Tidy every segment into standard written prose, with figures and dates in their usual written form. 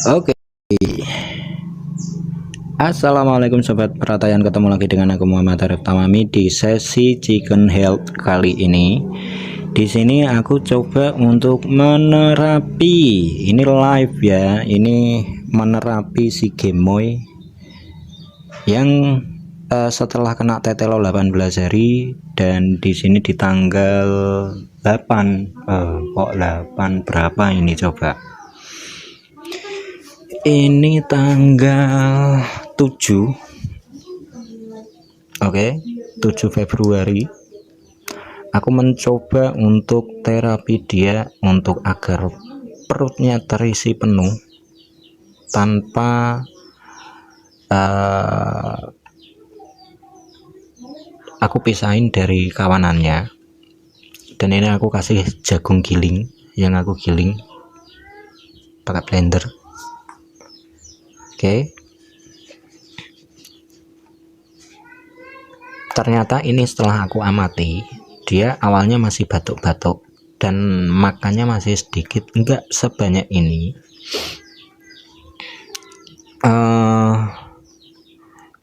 Oke, Assalamualaikum sobat perhatian, ketemu lagi dengan aku Muhammad Arif Tamami di sesi Chicken Health kali ini. Di sini aku coba untuk menerapi, ini live ya, ini menerapi si Gemoy yang setelah kena tetelo 18 hari, dan di sini di tanggal 8 kok 8 berapa ini coba. Ini tanggal 7. Oke, 7 Februari. Aku mencoba untuk terapi dia untuk agar perutnya terisi penuh tanpa aku pisahin dari kawanannya. Dan ini aku kasih jagung giling yang aku giling pakai blender. Oke. Ternyata ini setelah aku amati, dia awalnya masih batuk-batuk dan makannya masih sedikit, enggak sebanyak ini.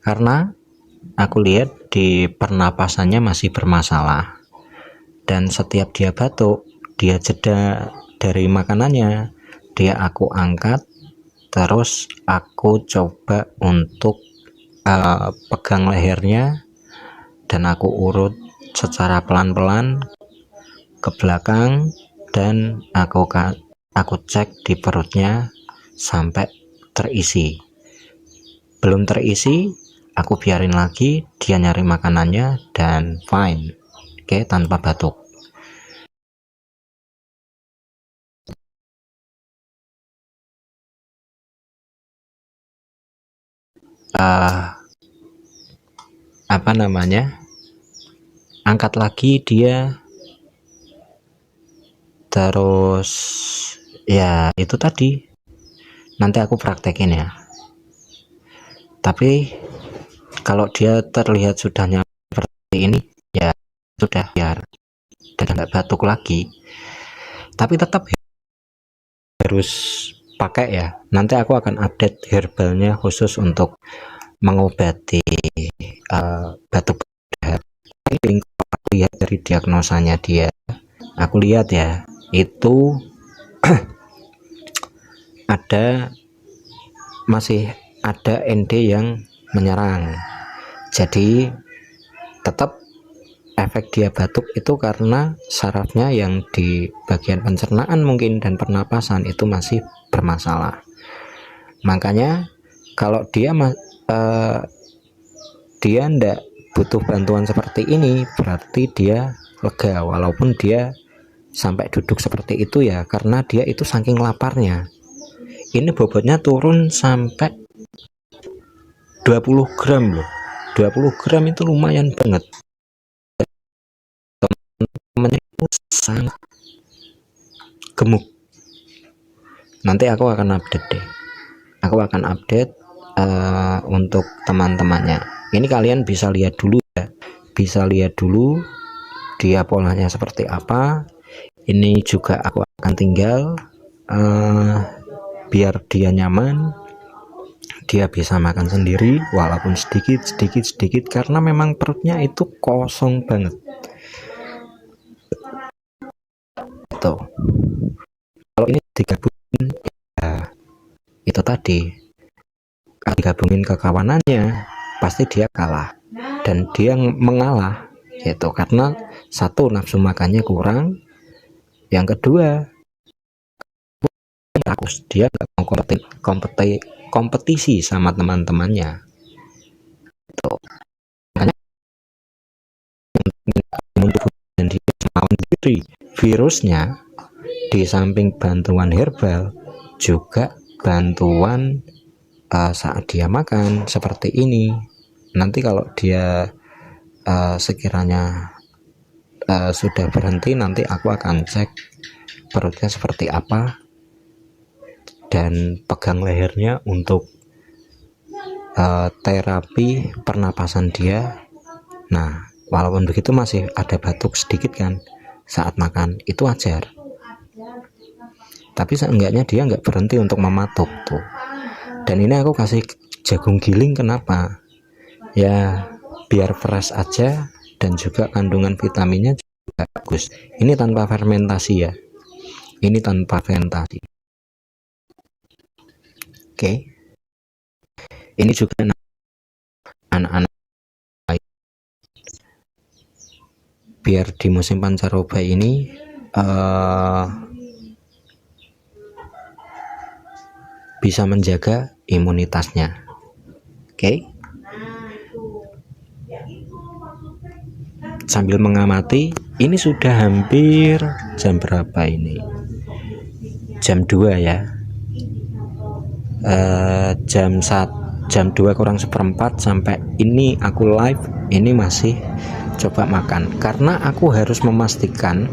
Karena aku lihat di pernapasannya masih bermasalah, dan setiap dia batuk, dia jeda dari makanannya, dia aku angkat, terus aku coba untuk pegang lehernya dan aku urut secara pelan-pelan ke belakang, dan aku cek di perutnya sampai terisi. Belum terisi, aku biarin lagi, dia nyari makanannya dan fine. Oke, tanpa batuk. Apa namanya, angkat lagi dia, terus ya itu tadi, nanti aku praktekin ya. Tapi kalau dia terlihat sudah nyampe seperti ini, ya sudah, biar dan nggak batuk lagi. Tapi tetap harus pakai ya, nanti aku akan update herbalnya khusus untuk mengobati batuk. Ini aku lihat dari diagnosanya dia, aku lihat ya, itu masih ada ND yang menyerang. Jadi tetap efek dia batuk itu karena sarafnya yang di bagian pencernaan mungkin dan pernapasan itu masih bermasalah. Makanya kalau dia ndak butuh bantuan seperti ini, berarti dia lega, walaupun dia sampai duduk seperti itu ya, karena dia itu saking laparnya. Ini bobotnya turun sampai 20 gram loh. 20 gram itu lumayan banget. Temennya itu sangat gemuk. Nanti aku akan update deh. Aku akan update untuk teman-temannya. Ini kalian bisa lihat dulu ya. Bisa lihat dulu dia polanya seperti apa. Ini juga aku akan tinggal biar dia nyaman, dia bisa makan sendiri walaupun sedikit karena memang perutnya itu kosong banget. Tuh. Kalau ini digabungin ya itu tadi, digabungin ke kawanannya pasti dia kalah, dan dia mengalah gitu karena satu, nafsu makannya kurang, yang kedua dia nggak mau kompetisi sama teman-temannya tuh. Makanya dan dia melawan diri virusnya, di samping bantuan herbal juga bantuan saat dia makan seperti ini. Nanti kalau dia sekiranya sudah berhenti, nanti aku akan cek perutnya seperti apa dan pegang lehernya untuk terapi pernapasan dia. Nah, walaupun begitu masih ada batuk sedikit kan saat makan, itu wajar. tapi seenggaknya dia nggak berhenti untuk mematuk tuh. Dan ini aku kasih jagung giling kenapa? Ya biar fresh aja, dan juga kandungan vitaminnya juga bagus. Ini tanpa fermentasi ya, ini tanpa fermentasi. Oke, ini juga anak-anak biar di musim pancaroba ini bisa menjaga imunitasnya. Oke, sambil mengamati, ini sudah hampir jam berapa ini? Jam 2 ya. Jam 2 kurang seperempat sampai ini aku live, ini masih coba makan, karena aku harus memastikan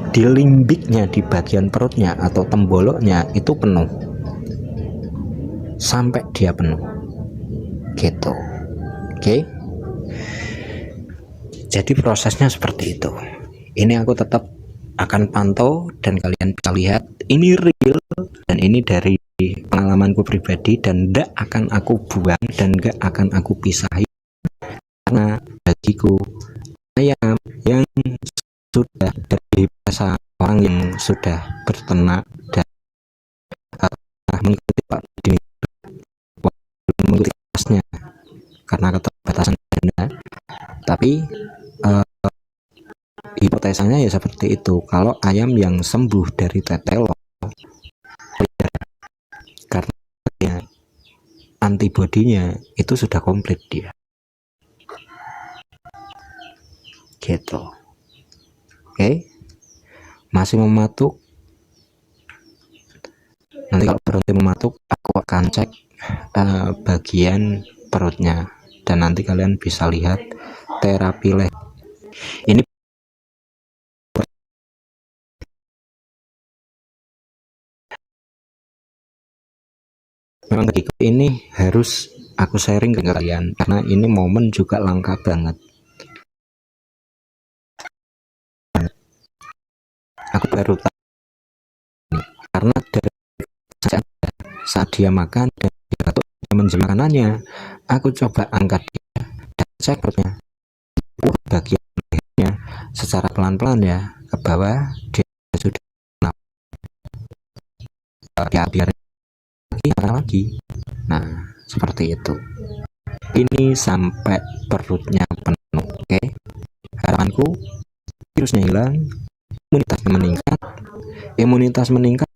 di limbiknya, di bagian perutnya atau temboloknya itu penuh sampai dia penuh gitu. Oke, jadi prosesnya seperti itu. Ini aku tetap akan pantau dan kalian bisa lihat ini real, dan ini dari pengalamanku pribadi, dan tidak akan aku buang dan gak akan aku pisahin, karena bagiku ayam yang sudah dari bahasa orang yang sudah berternak dan mengikuti Pak Dini, mengikuti kelasnya karena keterbatasan dana, tapi hipotesanya ya seperti itu. Kalau ayam yang sembuh dari tetelo, karena ya, antibodinya itu sudah komplit dia gitu. Oke, masih mematuk. Nanti kalau berhenti mematuk, aku akan cek bagian perutnya, dan nanti kalian bisa lihat terapi leh. Ini memang bagiku ini harus aku sharing ke kalian, karena ini momen juga langka banget. Aku baru tahu karena dari saat dia makan dan dia batuk, dia menjadi makanannya, aku coba angkat dia dan cek perutnya, bagian lehernya secara pelan-pelan ya ke bawah, dia sudah ya biar lagi. Nah seperti itu. Ini sampai perutnya penuh. Oke, harapanku virusnya hilang, imunitas meningkat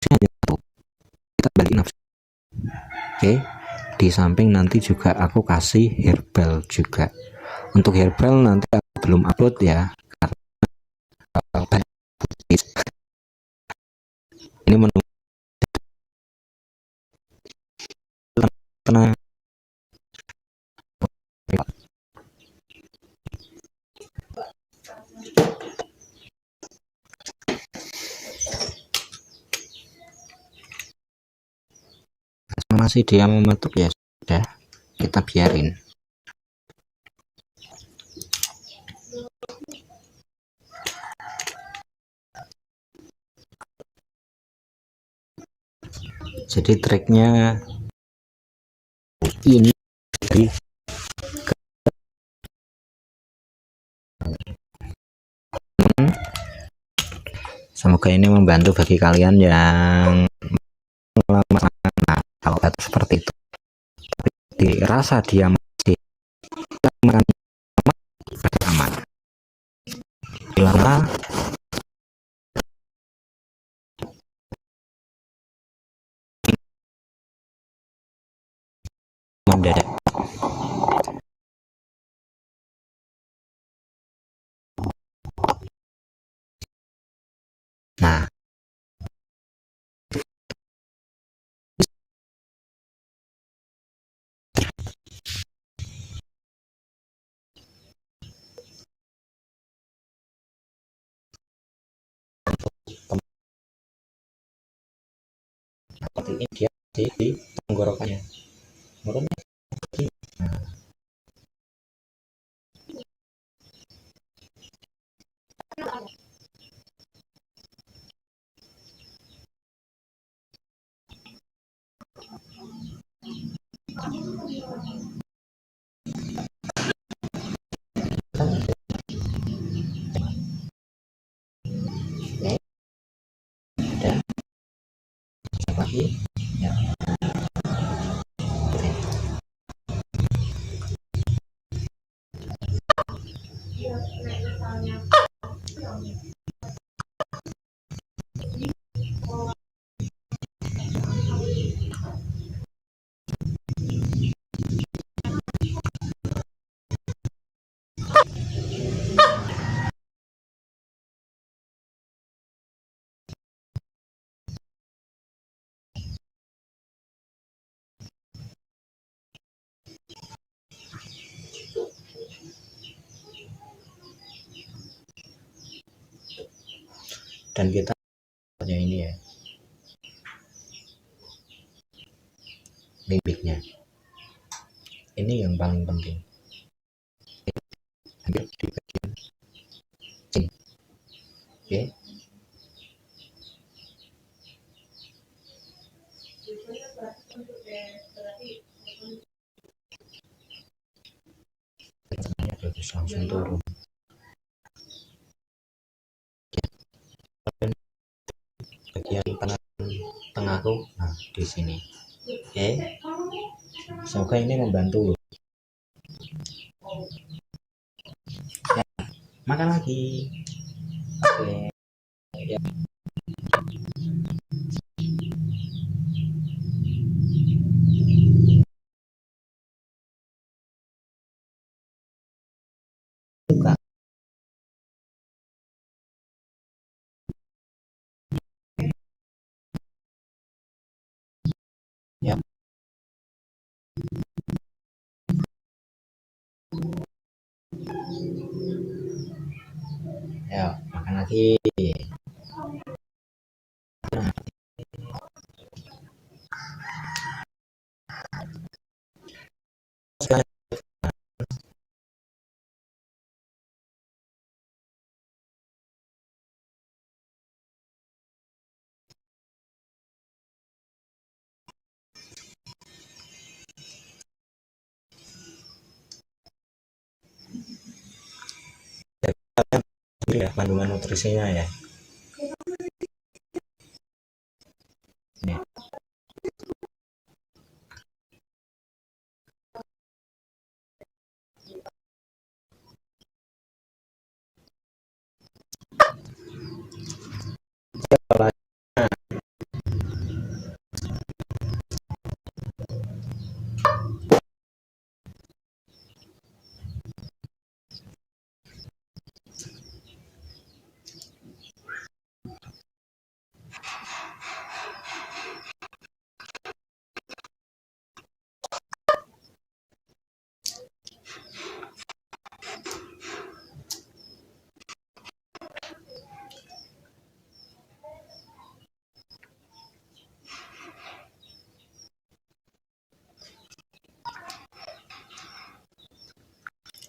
hanya satu, kita balik nafsu. Oke, di samping nanti juga aku kasih herbal juga. Untuk herbal nanti aku belum upload ya, karena ini menunggu tenang. Masih dia mematuk ya sudah, kita biarin. Jadi triknya ini, semoga ini membantu bagi kalian yang lama. Nah, kalau seperti itu dirasa dia masih aman, aman lama, mendadak. Nah seperti ini dia di tenggorokannya. lagi ya. Dan kita punya ini ya, limbiknya ini yang paling penting, ambil di bagian sini. Oke, tengahnya bagus langsung turun. Dan bagian tengahku, nah di sini. Oke, semoga ini membantu. Ya, makan lagi. Oke ya. Buka ya, ya makan lagi. Nah, sekarang ya kandungan nutrisinya ya. Ini.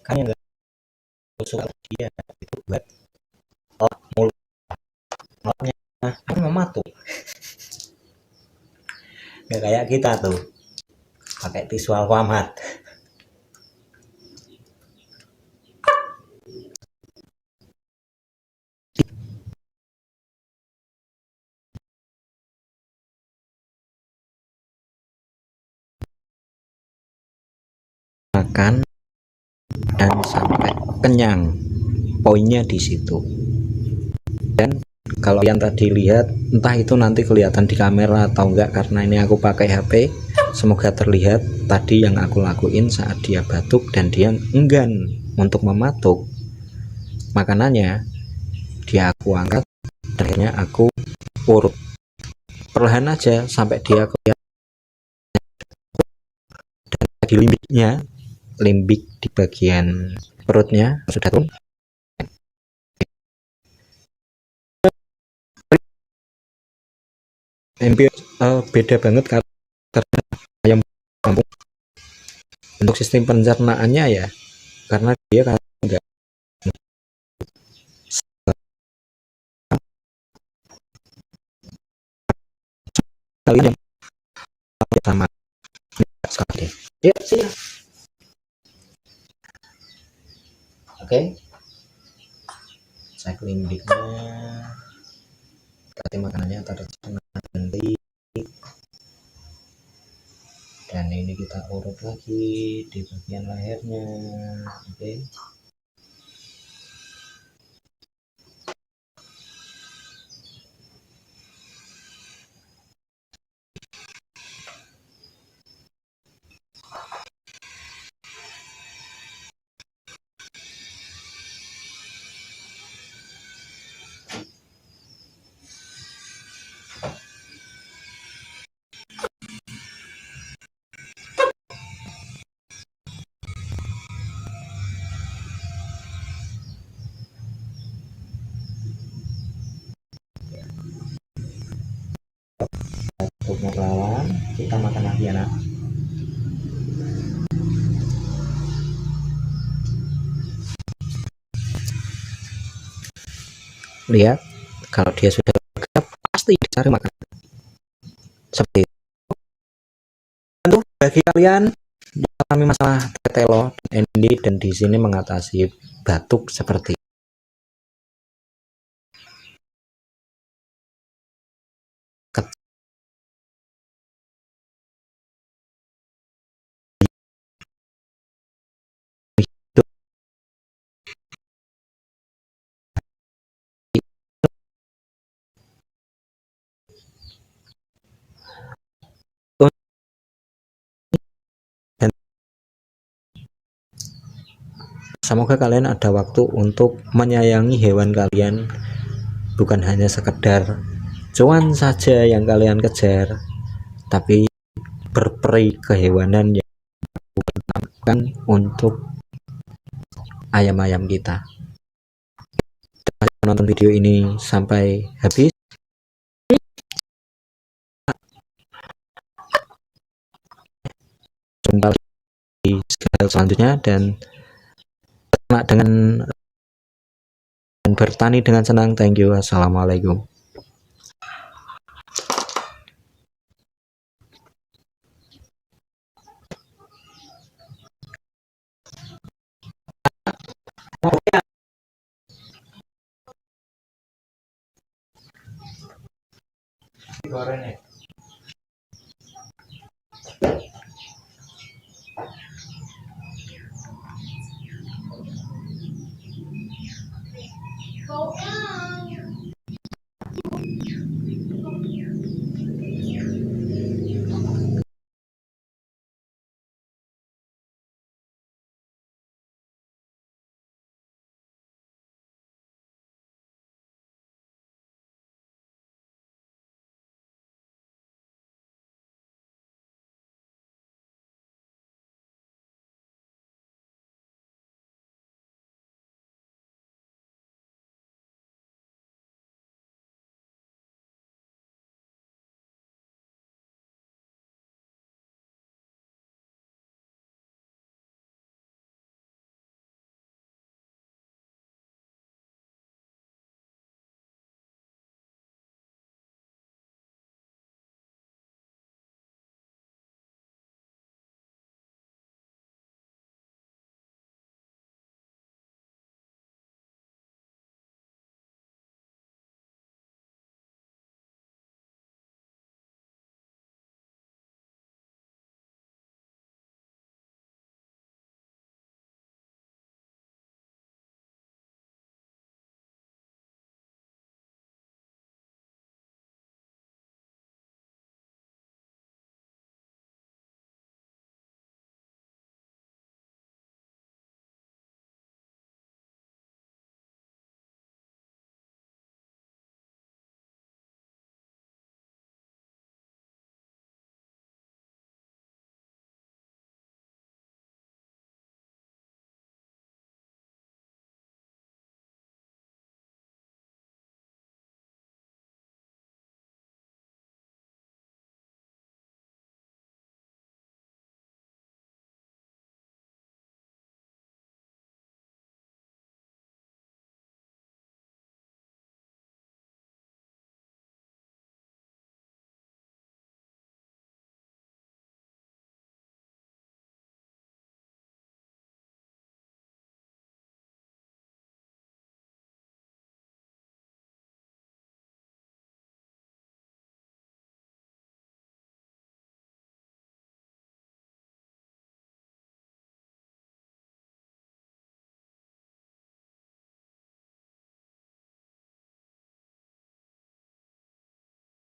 Kan yang gak suka dia itu buat mulut, mulutnya kan mematuk, nggak kayak kita tuh pakai tisu Alfamart. Makan dan sampai kenyang, poinnya di situ. Dan kalau yang tadi lihat, entah itu nanti kelihatan di kamera atau enggak karena ini aku pakai HP, semoga terlihat tadi yang aku lakuin saat dia batuk dan dia enggan untuk mematuk makanannya, dia aku angkat, akhirnya aku urut perlahan aja sampai dia kelihatan di limbiknya, limbik di bagian perutnya sudah turun. Beda banget karena ayam kampung untuk sistem pencernaannya ya, karena dia kan enggak kalian yang sama sekali. Yuk sini. Oke, saya kelindiknya, berarti makanannya tercemar nanti. Dan ini kita urut lagi di bagian lehernya. Oke, untuk melawan kita makan lagi ya nak. Lihat, kalau dia sudah bergerak pasti dicari makan. Seperti itu. Untuk bagi kalian yang mengalami masalah tetelo dan endi dan di sini mengatasi batuk seperti dan semoga kalian ada waktu untuk menyayangi hewan kalian, bukan hanya sekedar cuan saja yang kalian kejar, tapi berperi kehewanan yang bukan untuk ayam-ayam kita. Terima kasih menonton video ini sampai habis. Jumpa di segala selanjutnya dan dengan bertani dengan senang. Thank you. Assalamualaikum. Goreng ya.